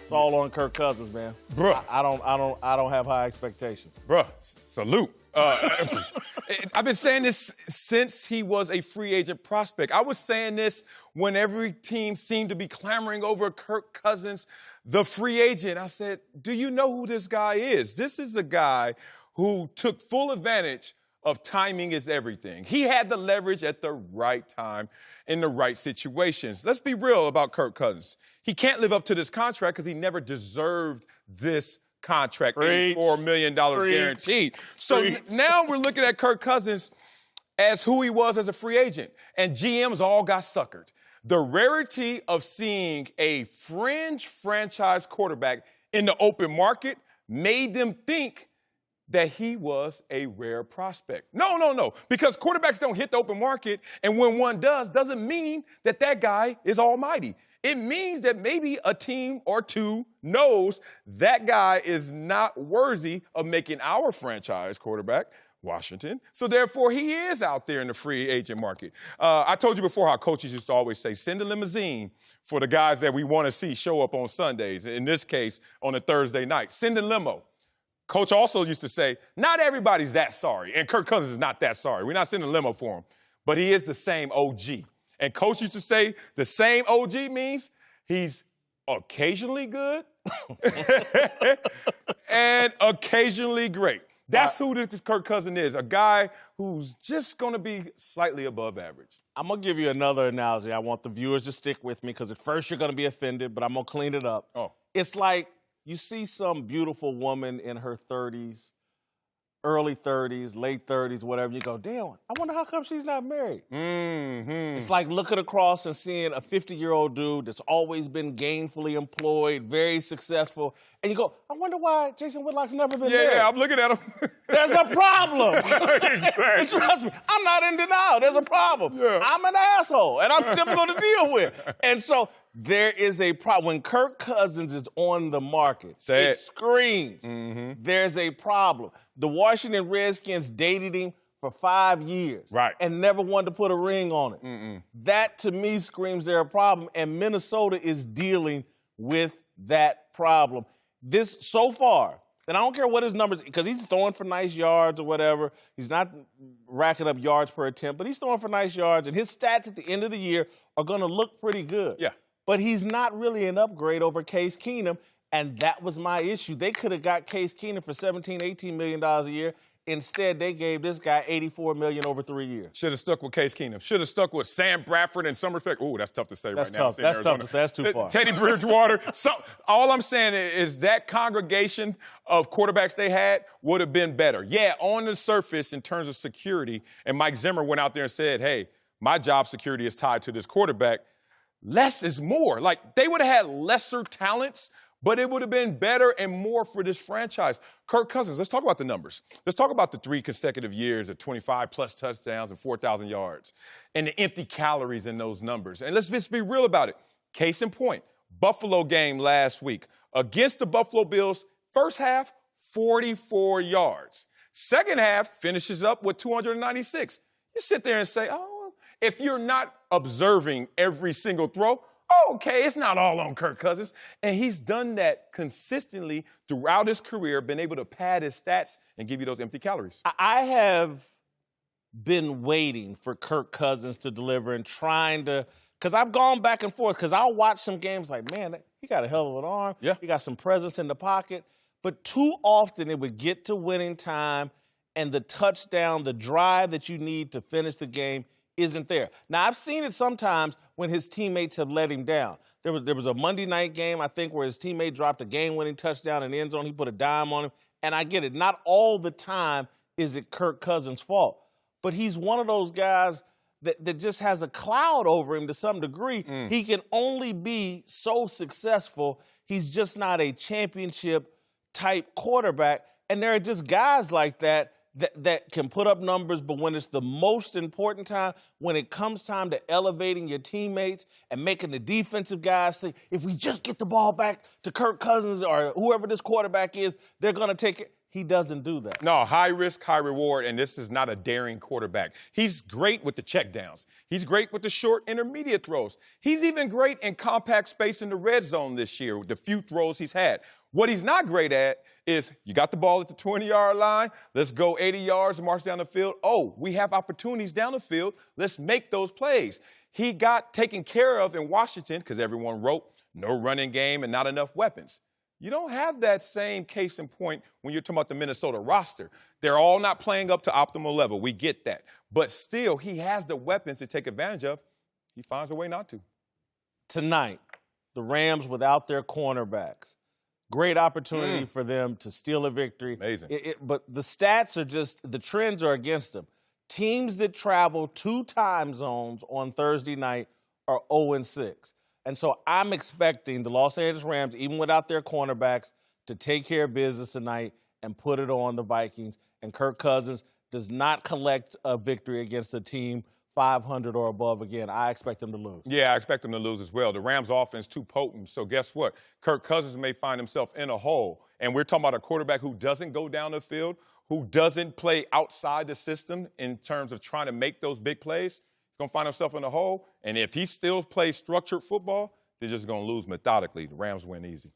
It's all on Kirk Cousins, man. Bruh. I don't have high expectations. Bruh, salute. I've been saying this since he was a free agent prospect. I was saying this when every team seemed to be clamoring over Kirk Cousins, the free agent. I said, do you know who this guy is? This is a guy who took full advantage of timing is everything. He had the leverage at the right time in the right situations. Let's be real about Kirk Cousins. He can't live up to this contract because he never deserved this contract, $84 million guaranteed. So now we're looking at Kirk Cousins as who he was as a free agent, and GMs all got suckered. The rarity of seeing a fringe franchise quarterback in the open market made them think that he was a rare prospect. No, because quarterbacks don't hit the open market, and when one does, doesn't mean that that guy is almighty. It means that maybe a team or two knows that guy is not worthy of making our franchise quarterback, Washington. So therefore, he is out there in the free agent market. I told you before how coaches used to always say, send a limousine for the guys that we want to see show up on Sundays. In this case, on a Thursday night. Send a limo. Coach also used to say, not everybody's that sorry. And Kirk Cousins is not that sorry. We're not sending a limo for him. But he is the same OG. And Coach used to say the same OG means he's occasionally good and occasionally great. That's who this Kirk Cousins is, a guy who's just going to be slightly above average. I'm going to give you another analogy. I want the viewers to stick with me because at first you're going to be offended, but I'm going to clean it up. Oh. It's like you see some beautiful woman in her 30s, early 30s, late 30s, whatever. You go, damn, I wonder how come she's not married. Mm-hmm. It's like looking across and seeing a 50-year-old dude that's always been gainfully employed, very successful, and you go, I wonder why Jason Whitlock's never been married. Yeah, I'm looking at him. There's a problem. Exactly. Trust me, I'm not in denial. There's a problem. Yeah. I'm an asshole, and I'm difficult to deal with. And so there is a problem. When Kirk Cousins is on the market, it screams, there's a problem. The Washington Redskins dated him for 5 years and never wanted to put a ring on it. That, to me, screams there's a problem, and Minnesota is dealing with that problem. This, so far, and I don't care what his numbers, because he's throwing for nice yards or whatever. He's not racking up yards per attempt, but he's throwing for nice yards, and his stats at the end of the year are going to look pretty good. Yeah. But he's not really an upgrade over Case Keenum, and that was my issue. They could have got Case Keenum for $17, $18 million a year. Instead, they gave this guy $84 million over 3 years. Should have stuck with Case Keenum. Should have stuck with Sam Bradford in some respect. Ooh, that's tough to say that's right now. That's tough to say. That's too far. Teddy Bridgewater. All I'm saying is that congregation of quarterbacks they had would have been better. Yeah, on the surface in terms of security, and Mike Zimmer went out there and said, hey, my job security is tied to this quarterback. Less is more. Like, they would have had lesser talents, but it would have been better and more for this franchise. Kirk Cousins, let's talk about the numbers. Let's talk about the 3 consecutive years of 25-plus touchdowns and 4,000 yards and the empty calories in those numbers. And let's just be real about it. Case in point, Buffalo game last week. Against the Buffalo Bills, first half, 44 yards. Second half, finishes up with 296. You sit there and say, oh, if you're not observing every single throw, okay, it's not all on Kirk Cousins. And he's done that consistently throughout his career, been able to pad his stats and give you those empty calories. I have been waiting for Kirk Cousins to deliver and trying to, because I've gone back and forth, because I'll watch some games like, man, he got a hell of an arm. Yeah. He got some presence in the pocket. But too often it would get to winning time and the touchdown, the drive that you need to finish the game isn't there. Now, I've seen it sometimes when his teammates have let him down. There was a Monday night game, I think, where his teammate dropped a game-winning touchdown in the end zone. He put a dime on him. And I get it. Not all the time is it Kirk Cousins' fault. But he's one of those guys that just has a cloud over him to some degree. He can only be so successful. He's just not a championship-type quarterback. And there are just guys like that can put up numbers, but when it's the most important time, when it comes time to elevating your teammates and making the defensive guys think, if we just get the ball back to Kirk Cousins or whoever this quarterback is, they're going to take it. He doesn't do that. No, high risk, high reward, and this is not a daring quarterback. He's great with the checkdowns. He's great with the short intermediate throws. He's even great in compact space in the red zone this year with the few throws he's had. What he's not great at is you got the ball at the 20-yard line. Let's go 80 yards and march down the field. Oh, we have opportunities down the field. Let's make those plays. He got taken care of in Washington because everyone wrote no running game and not enough weapons. You don't have that same case in point when you're talking about the Minnesota roster. They're all not playing up to optimal level. We get that. But still, he has the weapons to take advantage of. He finds a way not to. Tonight, the Rams without their cornerbacks. Great opportunity for them to steal a victory. Amazing. But the stats are just, the trends are against them. Teams that travel 2 time zones on Thursday night are 0-6. And so I'm expecting the Los Angeles Rams, even without their cornerbacks, to take care of business tonight and put it on the Vikings. And Kirk Cousins does not collect a victory against a team 500 or above again. I expect them to lose. Yeah, I expect them to lose as well. The Rams' offense too potent. So guess what? Kirk Cousins may find himself in a hole. And we're talking about a quarterback who doesn't go down the field, who doesn't play outside the system in terms of trying to make those big plays. Going to find himself in a hole, and if he still plays structured football, they're just going to lose methodically. The Rams win easy.